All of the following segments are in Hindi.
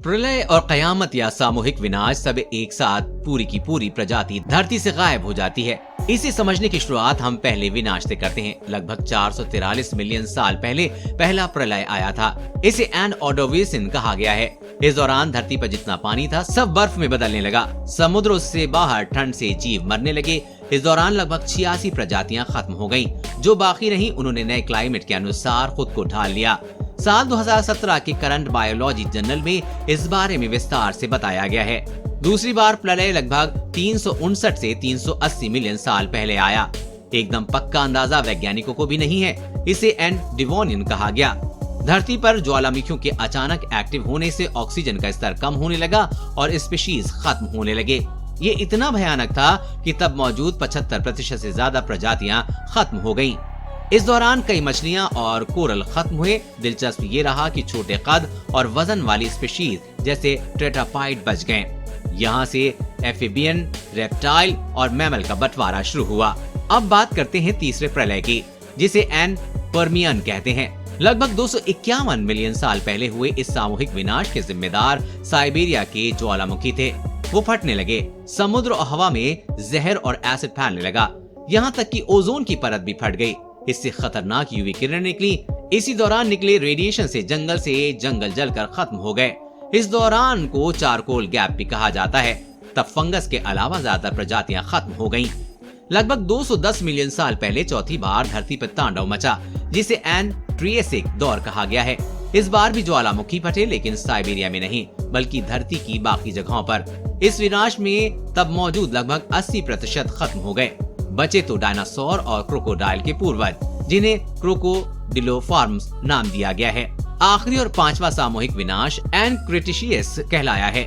प्रलय और कयामत या सामूहिक विनाश सब एक साथ पूरी की पूरी प्रजाति धरती से गायब हो जाती है। इसे समझने की शुरुआत हम पहले विनाश से करते हैं। लगभग 443 मिलियन साल पहले पहला प्रलय आया था। इसे एन ऑर्डोविसिन कहा गया है। इस दौरान धरती पर जितना पानी था सब बर्फ में बदलने लगा। समुद्रों से बाहर ठंड से जीव मरने लगे। इस दौरान लगभग 86 प्रजातियां खत्म हो गयीं। जो बाकी रही उन्होंने नए क्लाइमेट के अनुसार खुद को ढाल लिया। साल 2017 के करंट बायोलॉजी जर्नल में इस बारे में विस्तार से बताया गया है। दूसरी बार प्रलय लगभग 359 से 380 मिलियन साल पहले आया। एकदम पक्का अंदाजा वैज्ञानिकों को भी नहीं है। इसे एन डिवोनियन कहा गया। धरती पर ज्वालामुखियों के अचानक एक्टिव होने से ऑक्सीजन का स्तर कम होने लगा और स्पीशीज खत्म होने लगे। ये इतना भयानक था कि तब मौजूद 75% से ज्यादा प्रजातियां खत्म हो गयीं। इस दौरान कई मछलियां और कोरल खत्म हुए। दिलचस्प ये रहा कि छोटे कद और वजन वाली स्पीशीज जैसे टेट्रापाइड बच गए। यहाँ से एम्फिबियन, रेप्टाइल और मैमल का बंटवारा शुरू हुआ। अब बात करते हैं तीसरे प्रलय की, जिसे एन पर्मियन कहते हैं। लगभग 251 मिलियन साल पहले हुए इस सामूहिक विनाश के जिम्मेदार साइबेरिया के ज्वालामुखी थे। वो फटने लगे। समुद्र और हवा में जहर और एसिड फैलने लगा। यहाँ तक कि ओजोन की परत भी फट गई। इससे खतरनाक यूवी किरण निकली। इसी दौरान निकले रेडिएशन से जंगल जलकर खत्म हो गए। इस दौरान को चारकोल गैप भी कहा जाता है। तब फंगस के अलावा ज्यादातर प्रजातियां खत्म हो गयीं। लगभग 210 मिलियन साल पहले चौथी बार धरती पर तांडव मचा, जिसे एन ट्रिएसिक दौर कहा गया है। इस बार भी ज्वालामुखी फटे, लेकिन साइबेरिया में नहीं बल्कि धरती की बाकी जगहों पर। इस विनाश में तब मौजूद लगभग 80% खत्म हो गए। बचे तो डायनासोर और क्रोकोडाइल के पूर्वज, जिन्हें क्रोकोडिलोफॉर्म्स नाम दिया गया है। आखिरी और पांचवा सामूहिक विनाश एन क्रिटेशियस कहलाया है।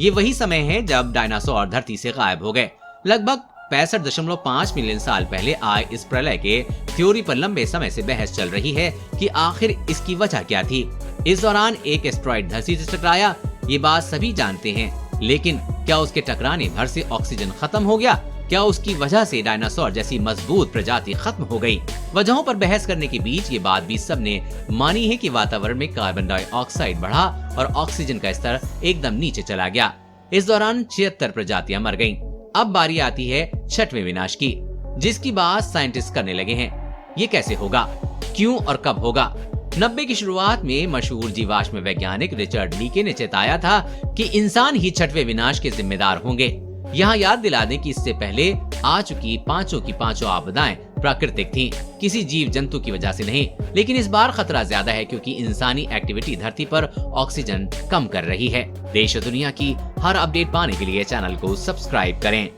ये वही समय है जब डायनासोर धरती से गायब हो गए। लगभग 65.5 मिलियन साल पहले आए इस प्रलय के थ्योरी पर लंबे समय से बहस चल रही है कि आखिर इसकी वजह क्या थी। इस दौरान एक एस्टेरॉइड धरती से टकराया, ये बात सभी जानते हैं, लेकिन क्या उसके टकराने भर से ऑक्सीजन खत्म हो गया? क्या उसकी वजह से डायनासोर जैसी मजबूत प्रजाति खत्म हो गई? वजहों पर बहस करने के बीच ये बात भी सबने मानी है कि वातावरण में कार्बन डाइऑक्साइड बढ़ा और ऑक्सीजन का स्तर एकदम नीचे चला गया। इस दौरान 76 प्रजातियां मर गईं। अब बारी आती है छठवें विनाश की, जिसकी बात साइंटिस्ट करने लगे हैं। ये कैसे होगा, क्यों और कब होगा? 90 की शुरुआत में मशहूर जीवाश्म वैज्ञानिक रिचर्ड लीके ने चेताया था कि इंसान ही छठवें विनाश के जिम्मेदार होंगे। यहाँ याद दिला दें कि इससे पहले आ चुकी पांचों की पांचों आपदाएं प्राकृतिक थीं, किसी जीव जंतु की वजह से नहीं। लेकिन इस बार खतरा ज्यादा है क्योंकि इंसानी एक्टिविटी धरती पर ऑक्सीजन कम कर रही है। देश और दुनिया की हर अपडेट पाने के लिए चैनल को सब्सक्राइब करें।